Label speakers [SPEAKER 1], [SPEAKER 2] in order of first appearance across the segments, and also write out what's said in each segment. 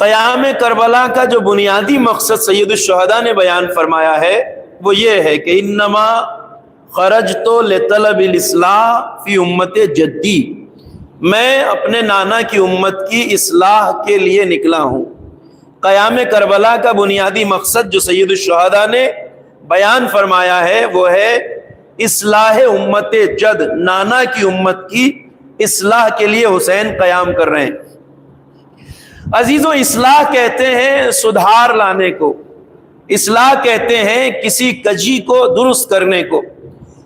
[SPEAKER 1] قیام کربلا کا جو بنیادی مقصد سید الشہداء نے بیان فرمایا ہے وہ یہ ہے کہ انما خرجت لطلب الاصلاح فی امت جدی، میں اپنے نانا کی امت کی اصلاح کے لیے نکلا ہوں۔ قیام کربلا کا بنیادی مقصد جو سید الشہداء نے بیان فرمایا ہے وہ ہے اصلاح امت جد، نانا کی امت کی اصلاح کے لیے حسین قیام کر رہے ہیں۔ عزیزو، اصلاح کہتے ہیں سدھار لانے کو، اصلاح کہتے ہیں کسی کجی کو درست کرنے کو،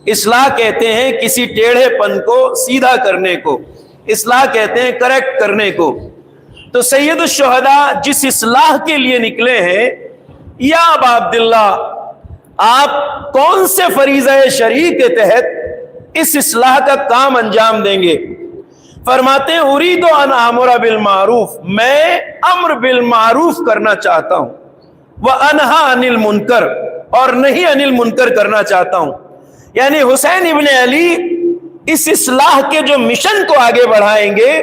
[SPEAKER 1] اصلاح کہتے ہیں کسی ٹیڑھے پن کو سیدھا کرنے کو، اصلاح کہتے ہیں کریکٹ کرنے کو۔ تو سید الشہداء جس اصلاح کے لیے نکلے ہیں، یا ابا عبداللہ آپ کون سے فریضہ شرعی کے تحت اس اصلاح کا کام انجام دیں گے؟ فرماتے ہیں اريد ان امر بالمعروف، میں امر بالمعروف کرنا چاہتا ہوں، وانہا عن المنکر، اور نہیں عن المنکر کرنا چاہتا ہوں۔ یعنی حسین ابن علی اس اصلاح کے جو مشن کو آگے بڑھائیں گے،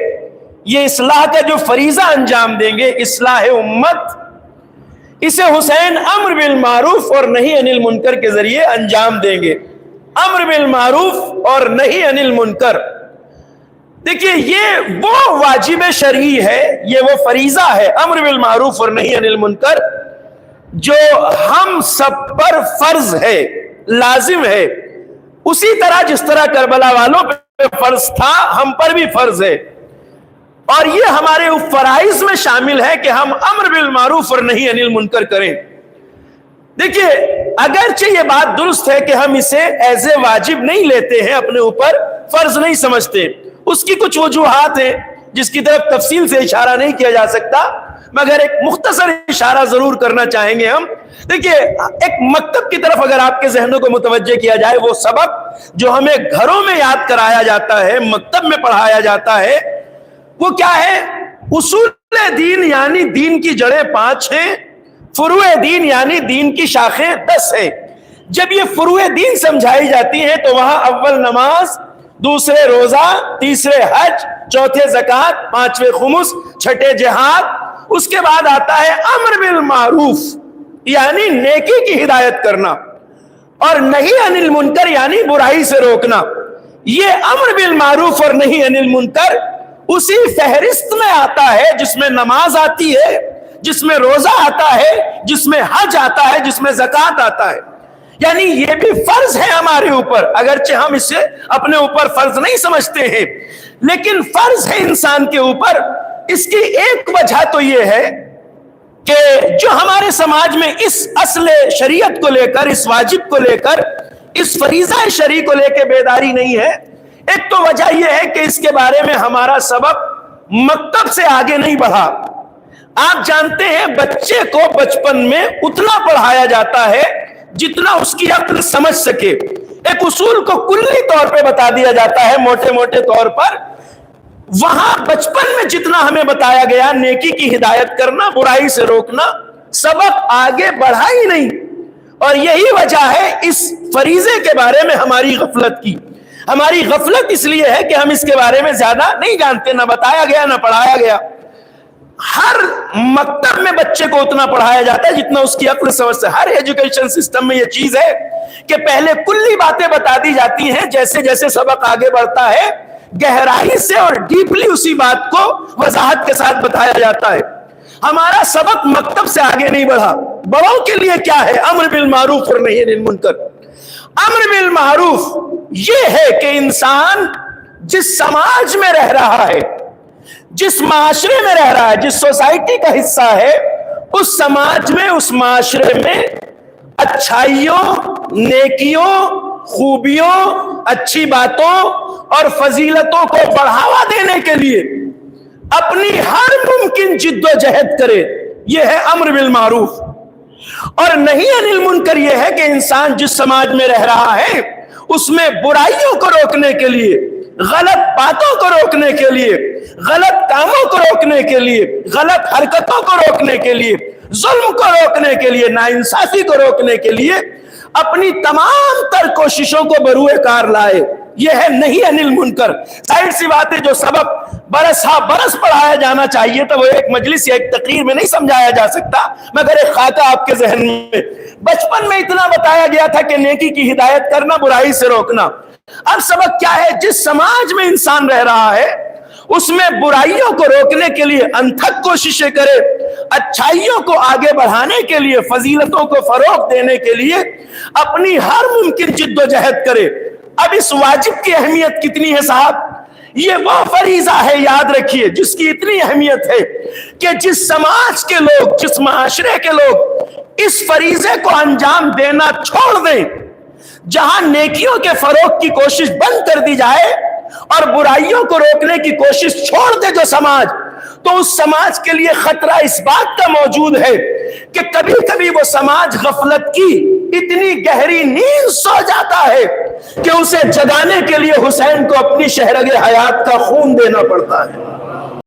[SPEAKER 1] یہ اصلاح کا جو فریضہ انجام دیں گے، اصلاح امت، اسے حسین امر بالمعروف اور نہیں عن المنکر کے ذریعے انجام دیں گے۔ امر بالمعروف اور نہیں عن المنکر، دیکھیے یہ وہ واجب شرعی ہے، یہ وہ فریضہ ہے، امر بالمعروف اور نہیں عن المنکر، جو ہم سب پر فرض ہے، لازم ہے، اسی طرح جس طرح کربلا والوں پہ فرض تھا ہم پر بھی فرض ہے، اور یہ ہمارے فرائض میں شامل ہے کہ ہم امر بالمعروف اور نہیں عن المنکر کریں۔ دیکھیے اگرچہ یہ بات درست ہے کہ ہم اسے ایز اے واجب نہیں لیتے ہیں، اپنے اوپر فرض نہیں سمجھتے، اس کی کچھ وجوہات ہیں جس کی طرف تفصیل سے اشارہ نہیں کیا جا سکتا، مگر ایک مختصر اشارہ ضرور کرنا چاہیں گے ہم۔ دیکھیے ایک مکتب کی طرف اگر آپ کے ذہنوں کو متوجہ کیا جائے، وہ سبق جو ہمیں گھروں میں یاد کرایا جاتا ہے، مکتب میں پڑھایا جاتا ہے، وہ کیا ہے؟ اصول دین یعنی دین کی جڑیں 5 ہیں، فروع دین یعنی دین کی شاخیں 10 ہیں۔ جب یہ فروع دین سمجھائی جاتی ہیں تو وہاں اول نماز، دوسرے روزہ، تیسرے حج، چوتھے زکوٰۃ، 5ویں خمس، چھٹے جہاد، اس کے بعد آتا ہے امر بالمعروف یعنی نیکی کی ہدایت کرنا، اور نہیں عن المنکر یعنی برائی سے روکنا۔ یہ امر بالمعروف اور نہیں عن المنکر اسی فہرست میں آتا ہے جس میں نماز آتی ہے، جس میں روزہ آتا ہے، جس میں حج آتا ہے، جس میں زکوٰۃ آتا ہے۔ یعنی یہ بھی فرض ہے ہمارے اوپر، اگرچہ ہم اسے اپنے اوپر فرض نہیں سمجھتے ہیں، لیکن فرض ہے انسان کے اوپر۔ اس کی ایک وجہ تو یہ ہے کہ جو ہمارے سماج میں اس اصل شریعت کو لے کر، اس واجب کو لے کر، اس فریضہ شرعی کو لے کے بیداری نہیں ہے۔ ایک تو وجہ یہ ہے کہ اس کے بارے میں ہمارا سبق مکتب سے آگے نہیں بڑھا۔ آپ جانتے ہیں بچے کو بچپن میں اتنا پڑھایا جاتا ہے جتنا اس کی عقل سمجھ سکے، ایک اصول کو کلی طور پہ بتا دیا جاتا ہے، موٹے موٹے طور پر۔ وہاں بچپن میں جتنا ہمیں بتایا گیا نیکی کی ہدایت کرنا، برائی سے روکنا، سبق آگے بڑھا ہی نہیں، اور یہی وجہ ہے اس فریضے کے بارے میں ہماری غفلت کی۔ ہماری غفلت اس لیے ہے کہ ہم اس کے بارے میں زیادہ نہیں جانتے، نہ بتایا گیا نہ پڑھایا گیا۔ ہر مکتب میں بچے کو اتنا پڑھایا جاتا ہے جتنا اس کی عقل سمجھ سے۔ ہر ایجوکیشن سسٹم میں یہ چیز ہے کہ پہلے کلی باتیں بتا دی جاتی ہیں، جیسے جیسے سبق آگے بڑھتا ہے گہرائی سے اور ڈیپلی اسی بات کو وضاحت کے ساتھ بتایا جاتا ہے۔ ہمارا سبق مکتب سے آگے نہیں بڑھا۔ بڑوں کے لیے کیا ہے؟ امر بالمعروف اور نہیں عن المنکر۔ امر بالمعروف یہ ہے کہ انسان جس سماج میں رہ رہا ہے، جس معاشرے میں رہ رہا ہے، جس سوسائٹی کا حصہ ہے، اس سماج میں، اس معاشرے میں اچھائیوں، نیکیوں، خوبیوں، اچھی باتوں اور فضیلتوں کو بڑھاوا دینے کے لیے اپنی ہر ممکن جد و جہد کرے۔ یہ ہے امر بالمعروف۔ اور نہیں عن المنکر یہ ہے کہ انسان جس سماج میں رہ رہا ہے اس میں برائیوں کو روکنے کے لیے، غلط باتوں کو روکنے کے لیے، غلط کاموں کو روکنے کے لیے، غلط حرکتوں کو روکنے کے لیے، ظلم کو روکنے کے لیے، ناانصافی کو روکنے کے لیے اپنی تمام تر کوششوں کو بروئے کار لائے۔ یہ ہے نہیں انل منکر. ظاہر سی بات ہے جو سبق برس ہا برس پڑھایا جانا چاہیے تو وہ ایک مجلس یا ایک تقریر میں نہیں سمجھایا جا سکتا مگر ایک خاکہ آپ کے ذہن میں. بچپن میں اتنا بتایا گیا تھا کہ نیکی کی ہدایت کرنا، برائی سے روکنا. اب سبق کیا ہے؟ جس سماج میں انسان رہ رہا ہے اس میں برائیوں کو روکنے کے لیے انتھک کوششیں کرے، اچھائیوں کو آگے بڑھانے کے لیے، فضیلتوں کو فروغ دینے کے لیے اپنی ہر ممکن جد و جہد کرے. اب اس واجب کی اہمیت کتنی ہے صاحب؟ یہ وہ فریضہ ہے، یاد رکھیے، جس کی اتنی اہمیت ہے کہ جس سماج کے لوگ، جس معاشرے کے لوگ اس فریضے کو انجام دینا چھوڑ دیں، جہاں نیکیوں کے فروغ کی کوشش بند کر دی جائے اور برائیوں کو روکنے کی کوشش چھوڑ دے جو سماج، تو اس سماج کے لیے خطرہ اس بات کا موجود ہے کہ کبھی کبھی وہ سماج غفلت کی اتنی گہری نیند سو جاتا ہے کہ اسے جگانے کے لیے حسین کو اپنی شہرگ حیات کا خون دینا پڑتا ہے.